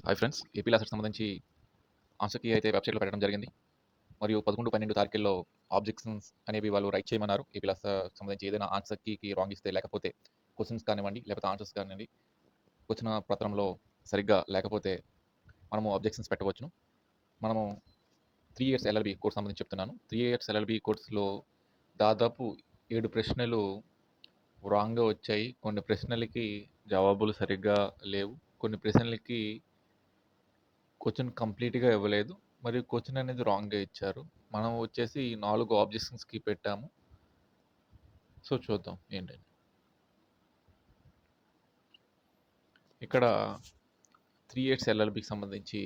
Hi friends. AP లాసెట్‌కి సంబంధించి answer key అయితే వెబ్‌సైట్‌లో పెట్టడం జరిగింది. మరియు 11, 12 తారీఖుల్లో ఆబ్జెక్షన్స్ అనేవి వాళ్ళు రైట్ చేయమన్నారు. ఏపీ లాసెట్‌కి సంబంధించి ఏదైనా ఆన్సర్ కీకి రాంగ్ ఇస్తే లేకపోతే క్వెషన్స్ కానివ్వండి, లేకపోతే ఆన్సర్స్ కానివ్వండి, వచ్చిన పత్రంలో సరిగ్గా లేకపోతే మనము ఆబ్జెక్షన్స్ పెట్టవచ్చును. మనము 3 ఇయర్స్ ఎల్ఎల్‌బీ కోర్స్ సంబంధించి చెప్తున్నాను. 3 ఇయర్స్ ఎల్ఎల్‌బీ కోర్స్‌లో దాదాపు 7 ప్రశ్నలు రాంగ్‌గా వచ్చాయి. కొన్ని ప్రశ్నలకి జవాబులు సరిగ్గా లేవు. కొన్ని ప్రశ్నలకి క్వెషన్ కంప్లీట్‌గా ఇవ్వలేదు. మరియు క్వెషన్ అనేది రాంగ్‌గా ఇచ్చారు. మనం వచ్చేసి 4 ఆబ్జెక్షన్స్‌కి పెట్టాము. సో, చూద్దాం ఏంటని. ఇక్కడ 3 ఇయర్స్ ఎల్ఎల్‌బీకి సంబంధించి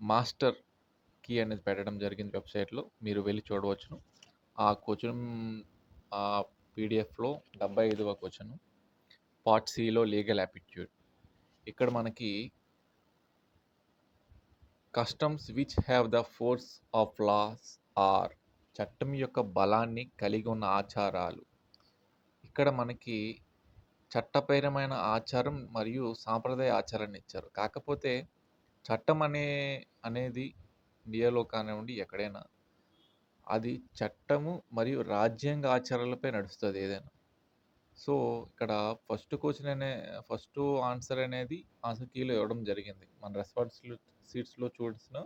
మాస్టర్ కీ అనేది పెట్టడం జరిగింది వెబ్‌సైట్‌లో. మీరు వెళ్లి చూడవచ్చును. ఆ క్వెషన్ పీడీఎఫ్‌లో 75వ క్వెషన్ పార్ట్ సిలో లీగల్ యాప్టిట్యూడ్. ఇక్కడ మనకి customs which have the force of laws or చట్టం యొక్క బలాన్ని కలిగి ఉన్న ఆచారాలు. ఇక్కడ మనకి చట్టపరమైన ఆచారం మరియు సాంప్రదాయ ఆచారాన్ని ఇచ్చారు. కాకపోతే చట్టం అనేది ఇండియాలో కానివ్వండి ఎక్కడైనా అది చట్టము మరియు రాజ్యాంగ ఆచారాలపై నడుస్తది ఏదైనా. సో, ఇక్కడ ఫస్ట్ ఆన్సర్ అనేది ఆన్సర్ కీలో ఇవ్వడం జరిగింది. మన రెస్పాన్సిబుల్ షీట్స్‌లో చూసిన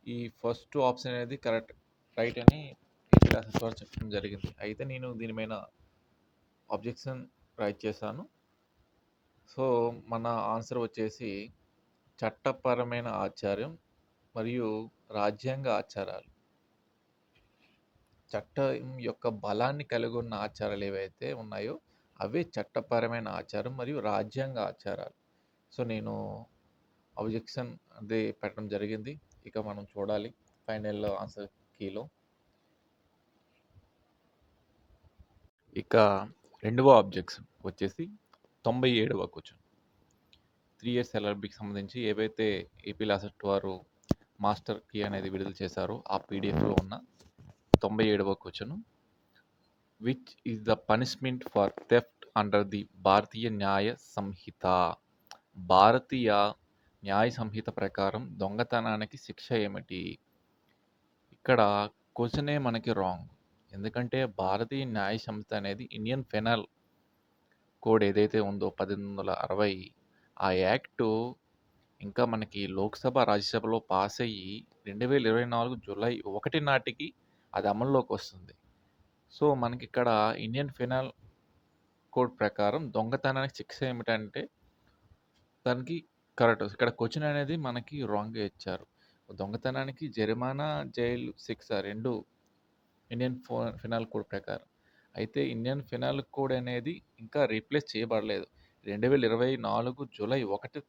ఈ ఫస్ట్ ఆప్షన్ అనేది రైట్ అని ఏపీ లాసెస్ వారు చెప్పడం జరిగింది. అయితే నేను దీని మీద అబ్జెక్షన్ రైట్ చేశాను. సో, మన ఆన్సర్ వచ్చేసి చట్టపరమైన ఆచారం మరియు రాజ్యాంగ ఆచారాలు. చట్టం యొక్క బలాన్ని కలిగి ఉన్న ఆచారాలు ఏవైతే ఉన్నాయో అవే చట్టపరమైన ఆచారం మరియు రాజ్యాంగ ఆచారాలు. సో, నేను అబ్జెక్షన్ అది పెట్టడం జరిగింది. ఇక మనం చూడాలి ఫైనల్ ఆన్సర్ కీలో. ఇక రెండవ అబ్జెక్షన్ వచ్చేసి 97వ క్వెషన్. 3 ఇయర్స్ ఎల్ఎల్‌బీకి సంబంధించి ఏవైతే ఏపీ లాసెట్ వారు మాస్టర్ కీ అనేది విడుదల చేశారో ఆ పీడీఎఫ్‌లో ఉన్న 97వ question which is the punishment for theft under the Bharatiya Nyaya Sanhita. భారతీయ న్యాయ సంహిత ప్రకారం దొంగతనానికి శిక్ష ఏమిటి? ఇక్కడ క్వెషనే మనకి రాంగ్. ఎందుకంటే భారతీయ న్యాయ సంహిత అనేది ఇండియన్ పెనల్ కోడ్ ఏదైతే ఉందో 1860 ఆ యాక్టు ఇంకా మనకి లోక్‌సభ, రాజ్యసభలో పాస్ అయ్యి 2024 జూలై 1 నాటికి అది అమల్లోకి వస్తుంది. సో, మనకిక్కడ ఇండియన్ పెనల్ కోడ్ ప్రకారం దొంగతనానికి శిక్ష ఏమిటంటే దానికి కరెక్ట్. ఇక్కడ క్వెషన్ అనేది మనకి రాంగ్‌గా ఇచ్చారు. దొంగతనానికి జరిమానా, జైలు శిక్ష 2 ఇండియన్ పెనల్ కోడ్ ప్రకారం. అయితే ఇండియన్ పెనల్ కోడ్ అనేది ఇంకా రీప్లేస్ చేయబడలేదు. 2024 జూలై 1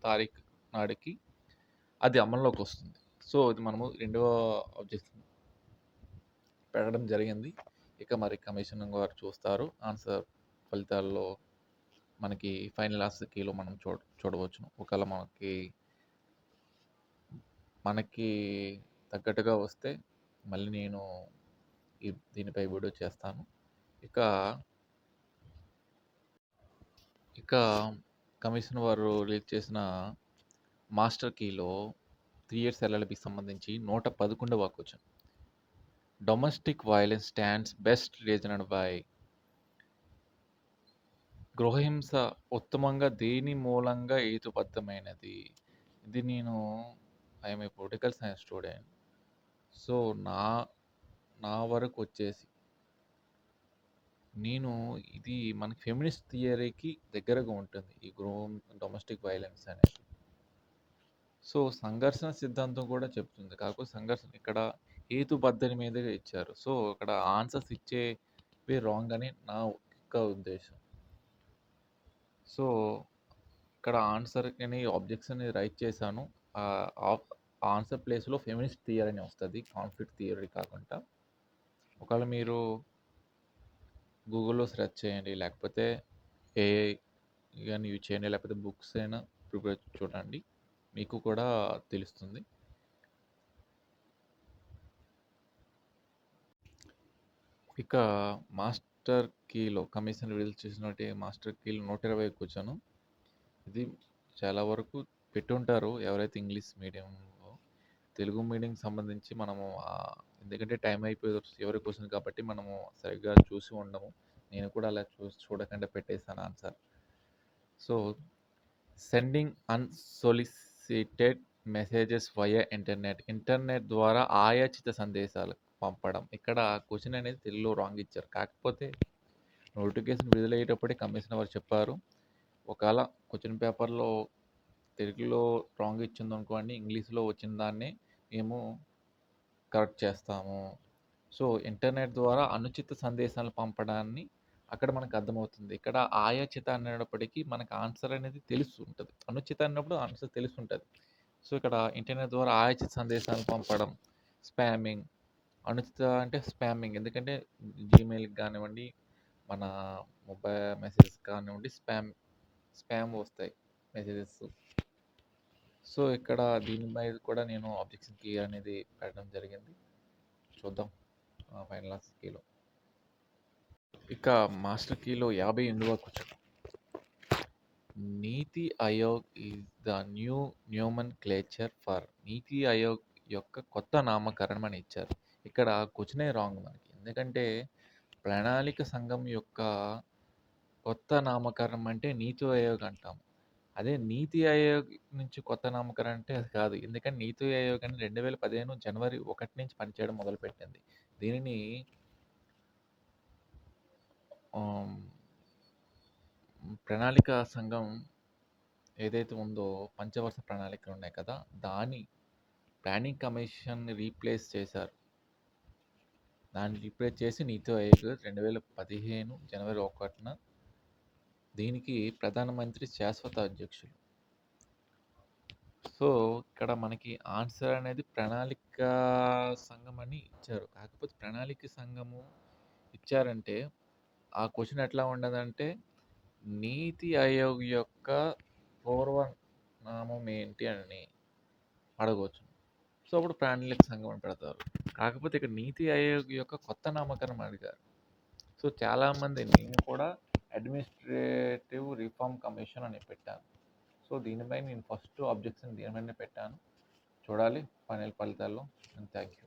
తారీఖు నాడికి అది అమల్లోకి వస్తుంది. సో, ఇది మనము రెండవ ఆబ్జెక్షన్ పెట్టడం జరిగింది. ఇక మరి కమిషన్ వారు చూస్తారు. ఆన్సర్ ఫలితాల్లో మనకి ఫైనల్ ఆన్సర్ కీలో మనం చూడవచ్చును. ఒకవేళ మనకి తగ్గట్టుగా వస్తే మళ్ళీ నేను దీనిపై వీడియో చేస్తాను. ఇక ఇక కమిషన్ వారు రిలీజ్ చేసిన మాస్టర్ కీలో 3 ఇయర్స్ ఎల్ఎల్‌బీకి సంబంధించి 111వ question. Domestic violence stands best reasoned by. గృహహింస ఉత్తమంగా దేని మూలంగా హేతుబద్ధమైనది? ఇది నేను I am a political science student. So, నా నా వరకు వచ్చేసి నేను ఇది మనకి ఫెమినిస్ట్ థియరీకి దగ్గరగా ఉంటుంది. ఈ డొమెస్టిక్ వయలెన్స్ అనేది. సో, సంఘర్షణ సిద్ధాంతం కూడా చెప్తుంది. కాకపోతే సంఘర్షణ ఇక్కడ హేతుబద్ధని మీదగా ఇచ్చారు. సో, ఇక్కడ ఆన్సర్స్ ఇచ్చేవి రాంగ్ అని నా యొక్క ఉద్దేశం. సో, ఇక్కడ ఆన్సర్‌కని ఆబ్జెక్షన్ రైట్ చేశాను. ఆన్సర్ ప్లేస్‌లో ఫెమినిస్ట్ థియరీ అని వస్తది. కాన్ఫ్లిక్ట్ థియరీ కాకుండా. ఒకవేళ మీరు గూగుల్‌లో సెర్చ్ చేయండి. లేకపోతే ఏఐ గాని యూజ్ చేయండి. లేకపోతే బుక్స్ అయినా చూడండి. మీకు కూడా తెలుస్తుంది. ఇక మాస్టర్ కీలో కమిషన్ విడుదల చేసినటువంటి మాస్టర్ కీలో 120 క్వెషన్. ఇది చాలా వరకు పెట్టుంటారు ఎవరైతే ఇంగ్లీష్ మీడియంలో. తెలుగు మీడియంకి సంబంధించి మనము ఎందుకంటే టైం అయిపోయేది చివరి క్వెషన్ కాబట్టి మనము సరిగ్గా చూసి ఉండము. నేను కూడా అలా చూడకుండా పెట్టేసాను answer. So, sending unsolicited messages via internet. Internet ద్వారా ఆయాచిత సందేశాలు పంపడం. ఇక్కడ క్వెషన్ అనేది తెలుగులో రాంగ్ ఇచ్చారు. కాకపోతే నోటిఫికేషన్ విడుదలయ్యేటప్పుడే కమిషనర్ వారు చెప్పారు. ఒకవేళ క్వెషన్ పేపర్‌లో తెలుగులో రాంగ్ ఇచ్చిందనుకోండి, ఇంగ్లీష్‌లో వచ్చిన దాన్నే మేము కరెక్ట్ చేస్తాము. సో, ఇంటర్నెట్ ద్వారా అనుచిత సందేశాలు పంపడాన్ని అక్కడ మనకు అర్థమవుతుంది. ఇక్కడ ఆయాచిత అనేటప్పటికి మనకు ఆన్సర్ అనేది తెలుస్తుంటది. అనుచిత అన్నప్పుడు ఆన్సర్ తెలుసుంటది. సో, ఇక్కడ ఇంటర్నెట్ ద్వారా ఆయాచిత సందేశాలు పంపడం, స్పామింగ్. అనుచిత అంటే స్పామింగ్. ఎందుకంటే జీమెయిల్‌కి గానివ్వండి, మన మొబైల్ మెసేజెస్ కానివ్వండి, స్పామ్ వస్తాయి మెసేజెస్. సో, ఇక్కడ దీని మీద కూడా నేను అబ్జెక్షన్ కీ అనేది పెట్టడం జరిగింది. చూద్దాం ఫైనల్ ఆన్సర్ కీలో. ఇక మాస్టర్ కీలో 58వ question. NITI Aayog is the new nomenclature for. NITI Aayog యొక్క కొత్త నామకరణం అని ఇచ్చారు. ఇక్కడ క్వశ్చనే రాంగ్ మనకి. ఎందుకంటే ప్రణాళిక సంఘం యొక్క కొత్త నామకరణం అంటే నీతి ఆయోగ్ అంటాం. అదే నీతి ఆయోగ్ నుంచి కొత్త నామకరణం అంటే అది కాదు. ఎందుకంటే నీతి ఆయోగ్ అని 2015 జనవరి 1 నుంచి పనిచేయడం మొదలుపెట్టింది. దీనిని ఆహ్, ప్రణాళిక సంఘం ఏదైతే ఉందో పంచవర్ష ప్రణాళికలు ఉన్నాయి కదా! దాని ప్లానింగ్ కమిషన్‌ని రీప్లేస్ చేశారు. దాన్ని రీప్లేస్ చేసి నీతి ఆయోగ్ 2015 జనవరి 1న దీనికి ప్రధానమంత్రి శాశ్వత అధ్యక్షులు. సో, ఇక్కడ మనకి ఆన్సర్ అనేది ప్రణాళిక సంఘం అని ఇచ్చారు. కాకపోతే ప్రణాళిక సంఘము ఇచ్చారంటే ఆ క్వెషన్ ఎట్లా ఉండదంటే నీతి ఆయోగ్ యొక్క పూర్వనామం ఏంటి అని అడగవచ్చు. సో, అప్పుడు ప్రణాళిక సంఘం అని పెడతారు. కాకపోతే ఇక్కడ నీతి ఆయోగ్ యొక్క కొత్త నామకరణం అడిగారు. సో, చాలామంది నేను కూడా అడ్మినిస్ట్రేటివ్ రిఫార్మ్ కమిషన్ అని పెట్టాను. సో, దీనిపై నేను ఫస్ట్ అబ్జెక్షన్ దీని మీదనే పెట్టాను. చూడాలి ఫైనల్ ఫలితాల్లో. Thank you.